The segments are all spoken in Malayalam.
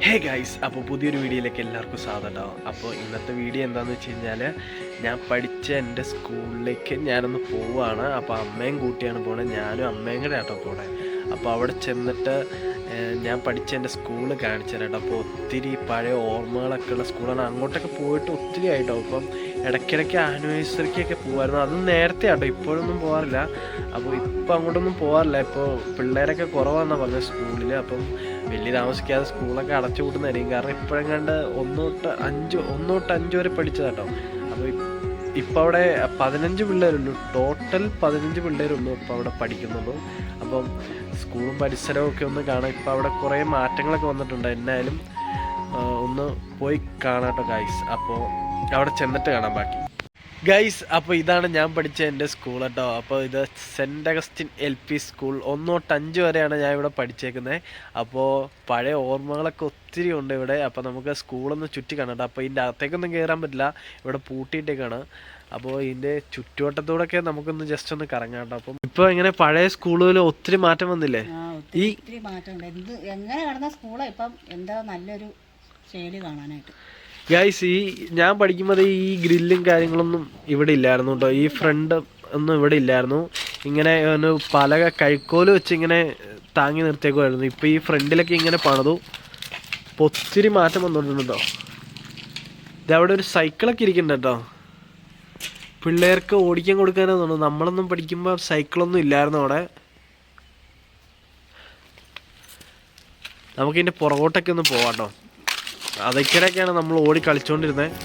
ഹേ ഗൈസ്, അപ്പോൾ പുതിയൊരു വീഡിയോയിലേക്ക് എല്ലാവർക്കും സ്വാഗതം. അപ്പോൾ ഇന്നത്തെ വീഡിയോ എന്താണെന്ന് വെച്ച് കഴിഞ്ഞാൽ, ഞാൻ പഠിച്ച എൻ്റെ സ്കൂളിലേക്ക് ഞാനൊന്ന് പോവുകയാണ്. അപ്പോൾ അമ്മയും കൂട്ടിയാണ് പോണത്, ഞാനും അമ്മയും കൂടെ ആട്ടോ പോണേ. അപ്പോൾ അവിടെ ചെന്നിട്ട് ഞാൻ പഠിച്ച എൻ്റെ സ്കൂൾ കാണിച്ചു തരാം. അപ്പോൾ ഒത്തിരി പഴയ ഓർമ്മകളൊക്കെ ഉള്ള സ്കൂളാണ്. അങ്ങോട്ടൊക്കെ പോയിട്ട് ഒത്തിരി ആയിട്ടോ. അപ്പം ഇടയ്ക്കിടയ്ക്ക് ആനിവേഴ്സറിക്കൊക്കെ പോകുമായിരുന്നു. അതും നേരത്തെ ആട്ടോ, ഇപ്പോഴൊന്നും പോകാറില്ല. അപ്പോൾ ഇപ്പം അങ്ങോട്ടൊന്നും പോകാറില്ല. ഇപ്പോൾ പിള്ളേരൊക്കെ കുറവാണെന്നാണ് പറഞ്ഞത് സ്കൂളിൽ. അപ്പം വലിയ താമസിക്കാതെ സ്കൂളൊക്കെ അടച്ചു കൂട്ടുന്നതായിരിക്കും. കാരണം ഇപ്പോഴെങ്ങാണ്ട് 1 തൊട്ട് 5 വരെ പഠിച്ചതാട്ടോ. അപ്പോൾ ഇപ്പം അവിടെ 15 പിള്ളേരുള്ളൂ, ടോട്ടൽ 15 പിള്ളേരുള്ളൂ ഇപ്പോൾ അവിടെ പഠിക്കുന്നുള്ളൂ. അപ്പം സ്കൂളും പരിസരവും ഒക്കെ ഒന്ന് കാണാം. ഇപ്പം അവിടെ കുറേ മാറ്റങ്ങളൊക്കെ വന്നിട്ടുണ്ട്. എന്നായാലും ഒന്ന് പോയി കാണാട്ടോ ഗൈസ്. അപ്പോൾ അവിടെ ചെന്നിട്ട് കാണാം ബാക്കി ഗൈസ്. അപ്പോൾ ഇതാണ് ഞാൻ പഠിച്ച എൻ്റെ സ്കൂൾ കേട്ടോ. അപ്പോൾ ഇത് സെൻറ്റ് അഗസ്റ്റിൻ LP സ്കൂൾ. 1 തൊട്ട് 5 വരെയാണ് ഞാൻ ഇവിടെ പഠിച്ചേക്കുന്നത്. അപ്പോൾ പഴയ ഓർമ്മകളൊക്കെ ഒത്തിരി ഉണ്ട് ഇവിടെ. അപ്പോൾ നമുക്ക് സ്കൂളൊന്ന് ചുറ്റി കാണാം കേട്ടോ. അപ്പോൾ ഇതിൻ്റെ അകത്തേക്കൊന്നും കയറാൻ പറ്റില്ല, ഇവിടെ പൂട്ടിയിട്ടേക്കാണ്. അപ്പോൾ ഇതിൻ്റെ ചുറ്റുവട്ടത്തൂടെയൊക്കെ നമുക്കൊന്ന് ജസ്റ്റ് ഒന്ന് കറങ്ങാം കേട്ടോ. അപ്പം ഇപ്പോൾ ഇങ്ങനെ പഴയ സ്കൂളുകൾ ഒത്തിരി മാറ്റം വന്നില്ലേ? ഒത്തിരി മാറ്റമുണ്ട്. എങ്ങനെ കിടന്ന സ്കൂളാണ് ഇപ്പം എന്താ നല്ലൊരു ശൈലി കാണാനായിട്ട്. ഗൈസ്, ഞാൻ പഠിക്കുമ്പോൾ ഈ ഗ്രില്ലും കാര്യങ്ങളൊന്നും ഇവിടെ ഇല്ലായിരുന്നു കേട്ടോ. ഈ ഫ്രണ്ട് ഒന്നും ഇവിടെ ഇല്ലായിരുന്നു. ഇങ്ങനെ ഒരു പലക കൈക്കോല് വെച്ച് ഇങ്ങനെ താങ്ങി നിർത്തിയേക്കുമായിരുന്നു. ഇപ്പോൾ ഈ ഫ്രണ്ടിലൊക്കെ ഇങ്ങനെ പണിതു. ഇപ്പോൾ ഒത്തിരി മാറ്റം വന്നിട്ടുണ്ട് കേട്ടോ. ഇതവിടെ ഒരു സൈക്കിളൊക്കെ ഇരിക്കുന്നുണ്ട് കേട്ടോ. പിള്ളേർക്ക് ഓടിക്കാൻ കൊടുക്കാനാണ് തോന്നുന്നു. നമ്മളൊന്നും പഠിക്കുമ്പോൾ സൈക്കിളൊന്നും ഇല്ലായിരുന്നു അവിടെ. നമുക്കിതിൻ്റെ പുറകോട്ടൊക്കെ ഒന്ന് പോവാം കേട്ടോ. അതൊക്കെയാണ് നമ്മൾ ഓടി കളിച്ചുകൊണ്ടിരുന്നത്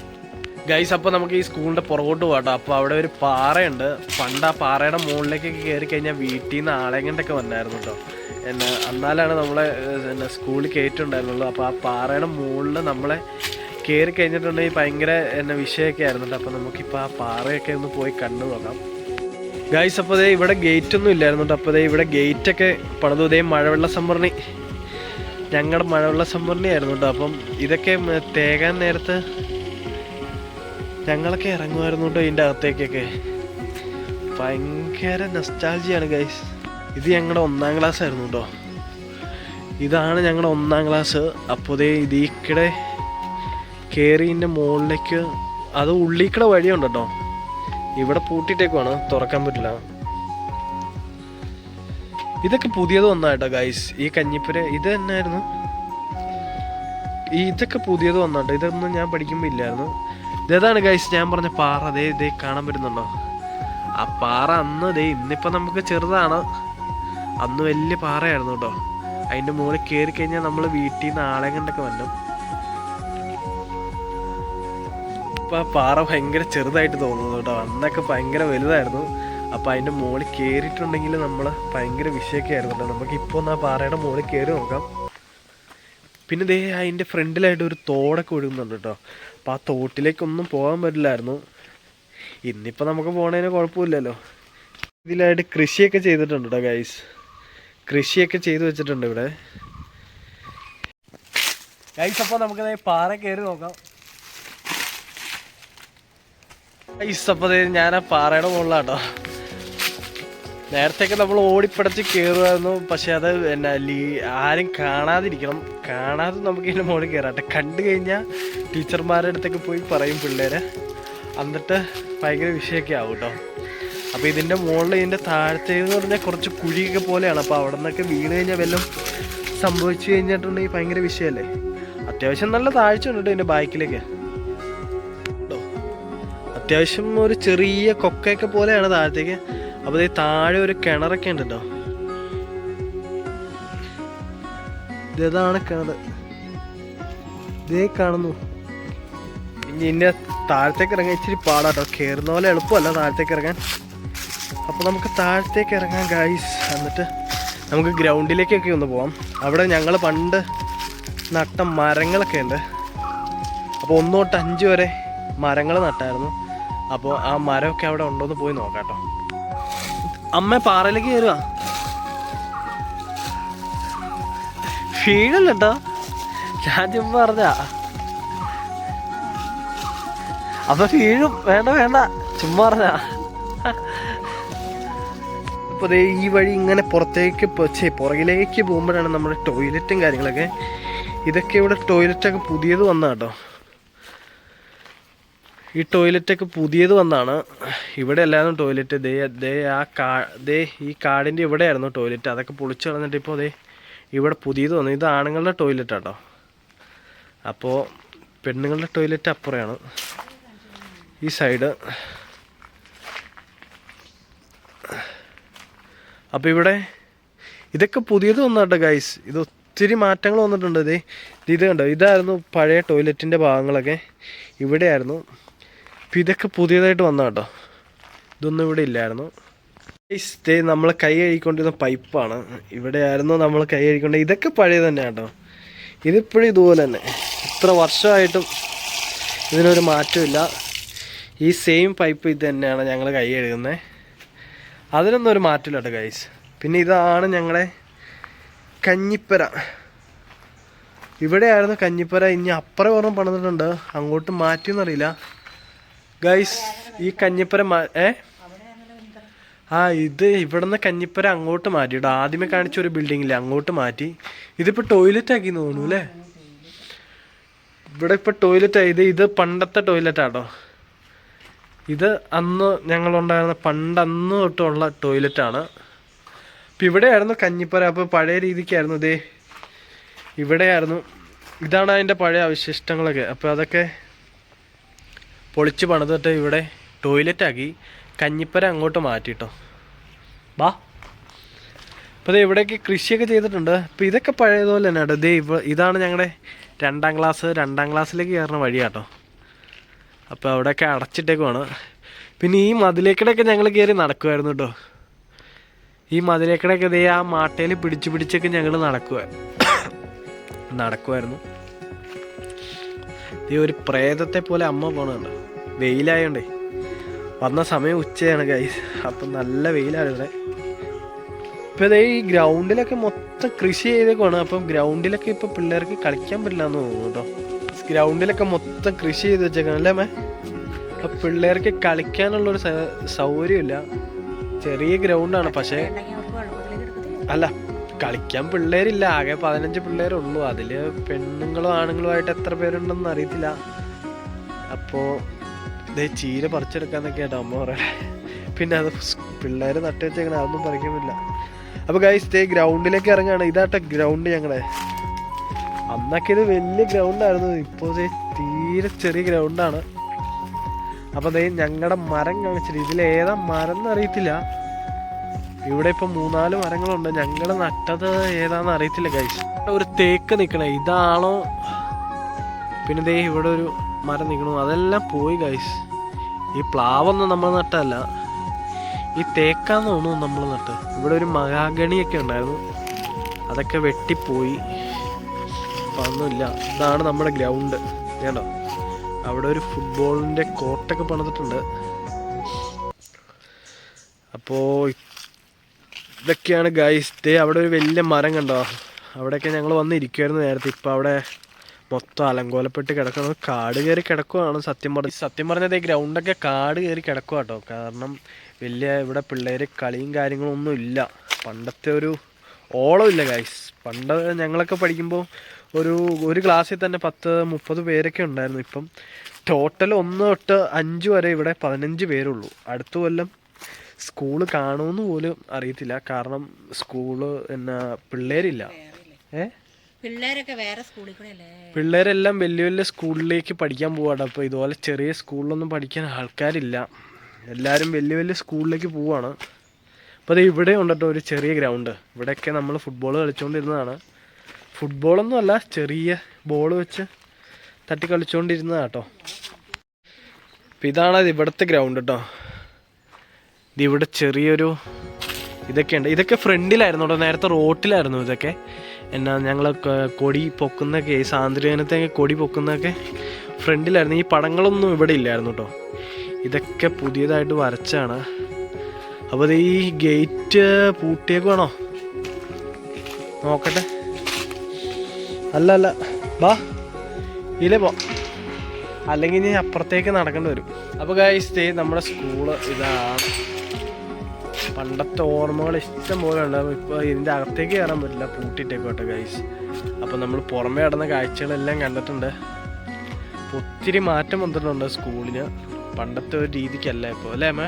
ഗൈസ്. അപ്പോൾ നമുക്ക് ഈ സ്കൂളിൻ്റെ പുറകോട്ട് പോകാട്ടോ. അപ്പോൾ അവിടെ ഒരു പാറയുണ്ട്. പണ്ട് ആ പാറയുടെ മുകളിലേക്കൊക്കെ കയറി കഴിഞ്ഞാൽ വീട്ടിൽ നിന്ന് ആളെ കൊണ്ടൊക്കെ വന്നായിരുന്നു കേട്ടോ. എന്നാലാണ് നമ്മളെ സ്കൂളിൽ കയറ്റുണ്ടായിരുന്നുള്ളൂ. അപ്പോൾ ആ പാറയുടെ മുകളിൽ നമ്മളെ കയറി കഴിഞ്ഞിട്ടുണ്ടെങ്കിൽ ഭയങ്കര വിഷയമൊക്കെ ആയിരുന്നു. അപ്പോൾ നമുക്കിപ്പോൾ ആ പാറയൊക്കെ ഒന്ന് പോയി കണ്ടു നോക്കാം ഗൈസ്. അപ്പോൾ ദേ ഇവിടെ ഗേറ്റൊന്നും ഇല്ലായിരുന്നു കേട്ടോ. അപ്പോൾ ദേ ഇവിടെ ഗേറ്റൊക്കെ പണിതു. ഇതേ മഴവെള്ള സംഭരണി, ഞങ്ങളുടെ മഴവെള്ള സംഭരണി ആയിരുന്നു കേട്ടോ. അപ്പം ഇതൊക്കെ തേകാൻ നേരത്ത് ഞങ്ങളൊക്കെ ഇറങ്ങുമായിരുന്നു കേട്ടോ ഇതിൻ്റെ അകത്തേക്കൊക്കെ. ഭയങ്കര നൊസ്റ്റാൾജിയാണ് ഗൈസ്. ഇത് ഞങ്ങളുടെ 1-ാം ക്ലാസ് ആയിരുന്നു കേട്ടോ. ഇതാണ് ഞങ്ങളുടെ 1-ാം ക്ലാസ്. അപ്പോൾ ദേ ഇതിക്കടെ കയറിൻ്റെ മുകളിലേക്ക് അത് ഉള്ളിക്കടെ വഴിയുണ്ട് കേട്ടോ. ഇവിടെ പൂട്ടിയിട്ടേക്കുവാണ്, തുറക്കാൻ പറ്റില്ല. ഇതൊക്കെ പുതിയത് വന്നാട്ടോ ഗൈസ്. ഈ കഞ്ഞിപ്പുര ഇത് തന്നെയായിരുന്നു. ഇതൊക്കെ പുതിയത് വന്നാട്ടോ. ഇതൊന്നും ഞാൻ പഠിക്കുമ്പോൾ ഇല്ലായിരുന്നു. ഇതാണ് ഗൈസ് ഞാൻ പറഞ്ഞ പാറ. ദേ കാണാൻ പറ്റുന്നുണ്ടോ? ആ പാറ അന്ന് ഇന്നിപ്പോൾ നമുക്ക് ചെറുതാണ്, അന്ന് വലിയ പാറയായിരുന്നു കേട്ടോ. അതിൻ്റെ മുകളിൽ കയറി കഴിഞ്ഞാൽ നമ്മൾ വീട്ടിൽ നിന്ന് ആളെ കണ്ടൊക്കെ വന്നു. ഇപ്പം ആ പാറ ഭയങ്കര ചെറുതായിട്ട് തോന്നുന്നു കേട്ടോ. അന്നൊക്കെ ഭയങ്കര വലുതായിരുന്നു. അപ്പോൾ അതിൻ്റെ മുകളിൽ കയറിയിട്ടുണ്ടെങ്കിൽ നമ്മൾ ഭയങ്കര വിഷയമൊക്കെ ആയിരുന്നു കേട്ടോ. നമുക്കിപ്പോൾ ഒന്ന് ആ പാറയുടെ മുകളിൽ കയറി നോക്കാം. പിന്നെ ദേ അതിൻ്റെ ഫ്രണ്ടിലായിട്ട് ഒരു തോടൊക്കെ ഒഴുകുന്നുണ്ട് കേട്ടോ. അപ്പോൾ ആ തോട്ടിലേക്കൊന്നും പോകാൻ പറ്റില്ലായിരുന്നു. ഇന്നിപ്പോൾ നമുക്ക് പോകണതിന് കുഴപ്പമില്ലല്ലോ. ഇതിലായിട്ട് കൃഷിയൊക്കെ ചെയ്തിട്ടുണ്ട് കേട്ടോ ഗൈസ്. കൃഷിയൊക്കെ ചെയ്ത് വെച്ചിട്ടുണ്ട് ഇവിടെ ഗൈസ്. അപ്പോൾ നമുക്ക് പാറ കയറി നോക്കാം ഗൈസ്. അപ്പോൾ ഞാൻ ആ പാറയുടെ മുകളിലാട്ടോ. നേരത്തെയൊക്കെ നമ്മൾ ഓടിപ്പടച്ച് കയറുമായിരുന്നു. പക്ഷെ അത് ആരും കാണാതിരിക്കണം. കാണാതെ നമുക്ക് ഇതിൻ്റെ മുകളിൽ കയറാട്ടെ. കണ്ടു കഴിഞ്ഞാൽ ടീച്ചർമാരുടെ അടുത്തൊക്കെ പോയി പറയും പിള്ളേരെ. എന്നിട്ട് ഭയങ്കര വിഷയമൊക്കെ ആവും കേട്ടോ. അപ്പോൾ ഇതിൻ്റെ മുകളിൽ ഇതിൻ്റെ താഴത്തേന്ന് പറഞ്ഞാൽ കുറച്ച് കുഴിയൊക്കെ പോലെയാണ്. അപ്പോൾ അവിടെ നിന്നൊക്കെ വീണ് കഴിഞ്ഞാൽ വല്ലതും സംഭവിച്ചു കഴിഞ്ഞിട്ടുണ്ടെങ്കിൽ ഭയങ്കര വിഷയമല്ലേ. അത്യാവശ്യം നല്ല താഴ്ച ഉണ്ട് കേട്ടോ ഇതിൻ്റെ ബാക്കിലേക്ക്. അത്യാവശ്യം ഒരു ചെറിയ കൊക്കയൊക്കെ പോലെയാണ് താഴത്തേക്ക്. അപ്പോൾ ഈ താഴെ ഒരു കിണറൊക്കെ ഉണ്ട് കേട്ടോ. ഇതാണ് കിണർ, ഇതേ കാണുന്നു. ഇനി ഇതിൻ്റെ താഴത്തേക്ക് ഇറങ്ങാൻ ഇച്ചിരി പാടാട്ടോ. കയറുന്ന പോലെ എളുപ്പമല്ല താഴത്തേക്ക് ഇറങ്ങാൻ. അപ്പോൾ നമുക്ക് താഴത്തേക്ക് ഇറങ്ങാം ഗൈസ്. എന്നിട്ട് നമുക്ക് ഗ്രൗണ്ടിലേക്കൊക്കെ ഒന്ന് പോവാം. അവിടെ ഞങ്ങൾ പണ്ട് നട്ട മരങ്ങളൊക്കെ ഉണ്ട്. അപ്പോൾ 1 തൊട്ട് 5 വരെ മരങ്ങൾ നട്ടായിരുന്നു. അപ്പോൾ ആ മരമൊക്കെ അവിടെ ഉണ്ടോയെന്ന് പോയി നോക്കാം കേട്ടോ. അമ്മ പാറയിലേക്ക് കയറുക. വീഴല്ല കേട്ടോ, ഞാൻ ചുമ്മാ പറഞ്ഞ. അപ്പൊ വീഴും, വേണ്ട ചുമ്മാ പറഞ്ഞ. അപ്പോൾ ഈ വഴി ഇങ്ങനെ പുറത്തേക്ക് പുറകിലേക്ക് പോകുമ്പോഴാണ് നമ്മുടെ ടോയ്ലറ്റും കാര്യങ്ങളൊക്കെ. ഇതൊക്കെ ഇവിടെ ടോയ്ലറ്റൊക്കെ പുതിയത് വന്ന കേട്ടോ. ഈ ടോയ്ലറ്റൊക്കെ പുതിയത് വന്നാണ്. ഇവിടെ അല്ലായിരുന്നു ടോയ്ലറ്റ്. ദേ ഈ കാടിൻ്റെ ഇവിടെയായിരുന്നു ടോയ്ലറ്റ്. അതൊക്കെ പൊളിച്ച് കളഞ്ഞിട്ട് ഇപ്പോൾ ഇവിടെ പുതിയത് വന്നു. ഇത് ആണുങ്ങളുടെ ടോയ്ലറ്റ് കേട്ടോ. അപ്പോൾ പെണ്ണുങ്ങളുടെ ടോയ്ലറ്റ് അപ്പുറമാണ് ഈ സൈഡ്. അപ്പോൾ ഇവിടെ ഇതൊക്കെ പുതിയത് വന്നാട്ടോ ഗൈസ്. ഇത് ഒത്തിരി മാറ്റങ്ങൾ വന്നിട്ടുണ്ട്. ഇത് കണ്ടോ, ഇതായിരുന്നു പഴയ ടോയ്ലറ്റിൻ്റെ ഭാഗങ്ങളൊക്കെ ഇവിടെയായിരുന്നു. അപ്പോൾ ഇതൊക്കെ പുതിയതായിട്ട് വന്ന കേട്ടോ. ഇതൊന്നും ഇവിടെ ഇല്ലായിരുന്നു. നമ്മൾ കൈ കഴുകിക്കൊണ്ടിരുന്ന പൈപ്പാണ്. ഇവിടെയായിരുന്നു നമ്മൾ കൈ കഴുകിക്കൊണ്ട്. ഇതൊക്കെ പഴയ തന്നെ കേട്ടോ. ഇതിപ്പോഴും ഇതുപോലെ തന്നെ. ഇത്ര വർഷമായിട്ടും ഇതിനൊരു മാറ്റമില്ല. ഈ സെയിം പൈപ്പ് ഇത് തന്നെയാണ് ഞങ്ങൾ കൈ കഴുകുന്നത്. അതിനൊന്നും ഒരു മാറ്റമില്ല കേട്ടോ ഗൈസ്. പിന്നെ ഇതാണ് ഞങ്ങളുടെ കഞ്ഞിപ്പര. ഇവിടെയായിരുന്നു കഞ്ഞിപ്പര. ഇനി അപ്പുറം ഓർമ്മ പണിതിട്ടുണ്ട്, അങ്ങോട്ട് മാറ്റിയെന്നറിയില്ല ഗൈസ്. ഈ കഞ്ഞിപ്പര ഇത് ഇവിടുന്ന് കഞ്ഞിപ്പര അങ്ങോട്ട് മാറ്റി കേട്ടോ. ആദ്യമേ കാണിച്ച ഒരു ബിൽഡിങ്ങില്ലേ, അങ്ങോട്ട് മാറ്റി. ഇതിപ്പോൾ ടോയ്ലറ്റ് ആക്കിന്ന് തോന്നുന്നു അല്ലേ. ഇവിടെ ഇപ്പോൾ ടോയ്ലറ്റ് ആയത്. ഇത് പണ്ടത്തെ ടോയ്ലറ്റാട്ടോ. ഇത് അന്ന് ഞങ്ങളുണ്ടായിരുന്ന അന്ന് തൊട്ടുള്ള ടോയ്ലറ്റാണ്. അപ്പം ഇവിടെയായിരുന്നു കഞ്ഞിപ്പര. അപ്പോൾ പഴയ രീതിക്കായിരുന്നു. ഇവിടെയായിരുന്നു. ഇതാണ് അതിൻ്റെ പഴയ അവശിഷ്ടങ്ങളൊക്കെ. അപ്പോൾ അതൊക്കെ പൊളിച്ച് പണിതിട്ട് ഇവിടെ ടോയ്ലറ്റാക്കി. കഞ്ഞിപ്പര അങ്ങോട്ട് മാറ്റിട്ടോ. ബാ. അപ്പോൾ ഇവിടെയൊക്കെ കൃഷിയൊക്കെ ചെയ്തിട്ടുണ്ട്. അപ്പോൾ ഇതൊക്കെ പഴയതുപോലെ തന്നെ കേട്ടോ. ഇതാണ് ഞങ്ങളുടെ രണ്ടാം ക്ലാസ്സിലേക്ക് കയറുന്ന വഴിയാട്ടോ. അപ്പോൾ അവിടെയൊക്കെ അടച്ചിട്ടേക്കുവാണ്. പിന്നെ ഈ മതിലേക്കടയൊക്കെ ഞങ്ങൾ കയറി നടക്കുമായിരുന്നു കേട്ടോ. ഈ മതിലേക്കടയൊക്കെ ആ മാട്ടയിൽ പിടിച്ചൊക്കെ ഞങ്ങൾ നടക്കുമായിരുന്നു. ഒരു പ്രേതത്തെ പോലെ അമ്മ പോണുണ്ടോ. വെയിലായോണ്ടേ. വന്ന സമയം ഉച്ചയാണ് ഗൈസ്. അപ്പം നല്ല വെയിലാണ് ഇവിടെ. ഇപ്പം ഈ ഗ്രൗണ്ടിലൊക്കെ മൊത്തം കൃഷി ചെയ്തേക്കുവാണ്. അപ്പം ഗ്രൗണ്ടിലൊക്കെ ഇപ്പം പിള്ളേർക്ക് കളിക്കാൻ പറ്റില്ല എന്ന് തോന്നുന്നു കേട്ടോ. ഗ്രൗണ്ടിലൊക്കെ മൊത്തം കൃഷി ചെയ്ത് വെച്ചേക്കാണ് അല്ലേ മേ. അപ്പം പിള്ളേർക്ക് കളിക്കാനുള്ളൊരു സൗകര്യമില്ല. ചെറിയ ഗ്രൗണ്ടാണ്. പക്ഷേ അല്ല, കളിക്കാൻ പിള്ളേരില്ല. ആകെ 15 പിള്ളേരുള്ളൂ. അതിൽ പെണ്ണുങ്ങളും ആണുങ്ങളുമായിട്ട് എത്ര പേരുണ്ടെന്ന് അറിയത്തില്ല. അപ്പോൾ ചീര പറിച്ചെടുക്കാന്നൊക്കെ ആട്ടോ അമ്മ പറയണേ. പിന്നെ അത് പിള്ളേർ നട്ട് വെച്ചേക്കണേ, അതൊന്നും പറിക്കാൻ പറ്റില്ല. അപ്പോൾ ഗൈസ് ഗ്രൗണ്ടിലേക്ക് ഇറങ്ങുകയാണ്. ഇതാട്ടെ ഗ്രൗണ്ട് ഞങ്ങളുടെ. അന്നൊക്കെ ഇത് വലിയ ഗ്രൗണ്ടായിരുന്നു. ഇപ്പോൾ തീരെ ചെറിയ ഗ്രൗണ്ടാണ്. അപ്പോൾ ഞങ്ങളുടെ മരം കാണിച്ചിട്ട് ഇതിലേതാ മരം എന്നറിയത്തില്ല. ഇവിടെ ഇപ്പം 3-4 മരങ്ങളുണ്ട്. ഞങ്ങൾ നട്ടത് ഏതാണെന്ന് അറിയത്തില്ല ഗൈസ്. ഒരു തേക്ക് നിൽക്കണേ, ഇതാണോ? പിന്നെ ഇവിടെ ഒരു മരം നിൽക്കണു. അതെല്ലാം പോയി ഗൈസ്. ഈ പ്ലാവൊന്നും നമ്മൾ നട്ടല്ല, ഈ തേക്കാന്ന് തോന്നുന്നു നമ്മൾ നട്ട്. ഇവിടെ ഒരു മഹാഗണിയൊക്കെ ഉണ്ടായിരുന്നു, അതൊക്കെ വെട്ടിപ്പോയി. അപ്പം ഒന്നുമില്ല. ഇതാണ് നമ്മുടെ ഗ്രൗണ്ട് കേട്ടോ. അവിടെ ഒരു ഫുട്ബോളിൻ്റെ കോർട്ടൊക്കെ പണിതിട്ടുണ്ട്. അപ്പോൾ ഇതൊക്കെയാണ് ഗൈസ്. അവിടെ ഒരു വലിയ മരം കണ്ടോ. അവിടെയൊക്കെ ഞങ്ങൾ വന്നിരിക്കുമായിരുന്നു നേരത്തെ. ഇപ്പം അവിടെ മൊത്തം അലങ്കോലപ്പെട്ട് കിടക്കുന്നത്, കാട് കയറി കിടക്കുവാണ്. സത്യം പറഞ്ഞത് ഈ ഗ്രൗണ്ടൊക്കെ കാട് കയറി കിടക്കുക കേട്ടോ. കാരണം വലിയ ഇവിടെ പിള്ളേർ കളിയും കാര്യങ്ങളൊന്നും ഇല്ല. പണ്ടത്തെ ഒരു ഓളമില്ല ഗൈസ്. പണ്ട് ഞങ്ങളൊക്കെ പഠിക്കുമ്പോൾ ഒരു ക്ലാസ്സിൽ തന്നെ 10-30 പേരൊക്കെ ഉണ്ടായിരുന്നു. ഇപ്പം ടോട്ടൽ 1 തൊട്ട് 5 വരെ ഇവിടെ 15 പേരുള്ളൂ. അടുത്ത കൊല്ലം സ്കൂള് കാണുമെന്ന് പോലും അറിയത്തില്ല. കാരണം സ്കൂള് പിള്ളേരില്ല. പിള്ളേരൊക്കെ വേറെ സ്കൂളിൽ കൂടെ അല്ലേ. പിള്ളേരെല്ലാം വലിയ വലിയ സ്കൂളിലേക്ക് പഠിക്കാൻ പോവാണ്. അപ്പോൾ ഇതുപോലെ ചെറിയ സ്കൂളിലൊന്നും പഠിക്കാൻ ആൾക്കാരില്ല. എല്ലാവരും വലിയ വലിയ സ്കൂളിലേക്ക് പോവാണ്. അപ്പോൾ അത് ഇവിടെ ഉണ്ട് കേട്ടോ ഒരു ചെറിയ ഗ്രൗണ്ട്. ഇവിടെയൊക്കെ നമ്മൾ ഫുട്ബോൾ കളിച്ചുകൊണ്ടിരുന്നതാണ്. ഫുട്ബോളൊന്നും അല്ല, ചെറിയ ബോൾ വെച്ച് തട്ടി കളിച്ചുകൊണ്ടിരുന്നതാണ് കേട്ടോ. അപ്പോൾ ഇതാണ് ഇവിടുത്തെ ഗ്രൗണ്ട് കേട്ടോ. ഇതിവിടെ ചെറിയൊരു ഇതൊക്കെയുണ്ട്. ഇതൊക്കെ ഫ്രണ്ടിലായിരുന്നു കേട്ടോ. നേരത്തെ റോട്ടിലായിരുന്നു ഇതൊക്കെ. ഞങ്ങൾ കൊടി പൊക്കുന്നൊക്കെ, സാന്ദ്രദിനത്തെ കൊടി പൊക്കുന്നതൊക്കെ ഫ്രണ്ടിലായിരുന്നു. ഈ പടങ്ങളൊന്നും ഇവിടെ ഇല്ലായിരുന്നു കേട്ടോ. ഇതൊക്കെ പുതിയതായിട്ട് വരച്ചാണ്. അപ്പോൾ ഈ ഗേറ്റ് പൂട്ടിയേക്കുവാണോ നോക്കട്ടെ. അല്ല ബാ ഇതിലേ പോ, അല്ലെങ്കിൽ ഇനി അപ്പുറത്തേക്ക് നടക്കേണ്ടി വരും. അപ്പോൾ ഗൈസ് നമ്മുടെ സ്കൂള് ഇതാണ്. പണ്ടത്തെ ഓർമ്മകൾ ഇഷ്ടം പോലെ ഉണ്ടാകും. ഇപ്പോൾ ഇതിൻ്റെ അകത്തേക്ക് കയറാൻ പറ്റില്ല, പൂട്ടിയിട്ടേക്കോട്ടെ ഗൈസ്. അപ്പോൾ നമ്മൾ പുറമേ നടന്ന കാഴ്ചകളെല്ലാം കണ്ടിട്ടുണ്ട്. അപ്പോൾ ഒത്തിരി മാറ്റം വന്നിട്ടുണ്ട് സ്കൂളിന്. പണ്ടത്തെ ഒരു രീതിക്കല്ല ഇപ്പോൾ അല്ലേ അമ്മ?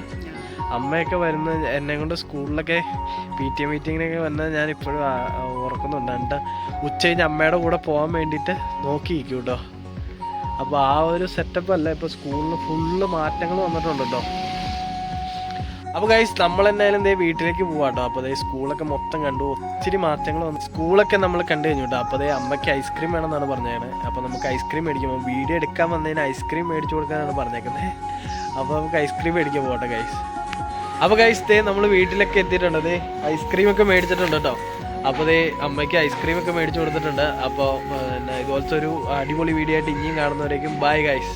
അമ്മയൊക്കെ വരുന്ന എന്നെ കൊണ്ട് സ്കൂളിലൊക്കെ PTA മീറ്റിങ്ങിനൊക്കെ വന്നാൽ ഞാൻ ഇപ്പോഴും ഓർക്കുന്നുണ്ട്. എന്നിട്ട് ഉച്ച കഴിഞ്ഞ് അമ്മയുടെ കൂടെ പോകാൻ വേണ്ടിയിട്ട് നോക്കിയിരിക്കും കേട്ടോ. അപ്പോൾ ആ ഒരു സെറ്റപ്പ് അല്ല ഇപ്പോൾ സ്കൂളിന് ഫുള്ള് മാറ്റങ്ങൾ വന്നിട്ടുണ്ട് കേട്ടോ. അപ്പോൾ ഗൈസ് നമ്മളെന്നായാലും ദേ വീട്ടിലേക്ക് പോവാം കേട്ടോ. അപ്പോൾ ദേ സ്കൂളൊക്കെ മൊത്തം കണ്ടു, ഒത്തിരി മാറ്റങ്ങൾ വന്നു. സ്കൂളൊക്കെ നമ്മൾ കണ്ടു കഴിഞ്ഞു കേട്ടോ. അപ്പോൾ ദേ അമ്മയ്ക്ക് ഐസ്ക്രീം വേണമെന്നാണ് പറഞ്ഞത്. അപ്പോൾ നമുക്ക് ഐസ്ക്രീം മേടിക്കുമ്പോൾ വീഡിയോ എടുക്കാൻ വന്നതിന് ഐസ്ക്രീം മേടിച്ചു കൊടുക്കാനാണ് പറഞ്ഞേക്കുന്നത്. അപ്പോൾ നമുക്ക് ഐസ്ക്രീം മേടിക്കാൻ പോകട്ടെ ഗൈസ്. അപ്പോൾ ഗൈസ് ദേ നമ്മൾ വീട്ടിലൊക്കെ എത്തിയിട്ടുണ്ട്. ദേ ഐസ്ക്രീമൊക്കെ മേടിച്ചിട്ടുണ്ട് കേട്ടോ. അപ്പോൾ ദേ അമ്മയ്ക്ക് ഐസ്ക്രീമൊക്കെ മേടിച്ചു കൊടുത്തിട്ടുണ്ട്. അപ്പോൾ ഇതുപോലത്തെ ഒരു അടിപൊളി വീഡിയോ ആയിട്ട് ഇനിയും കാണുന്നവരേക്കും ബൈ ഗൈസ്.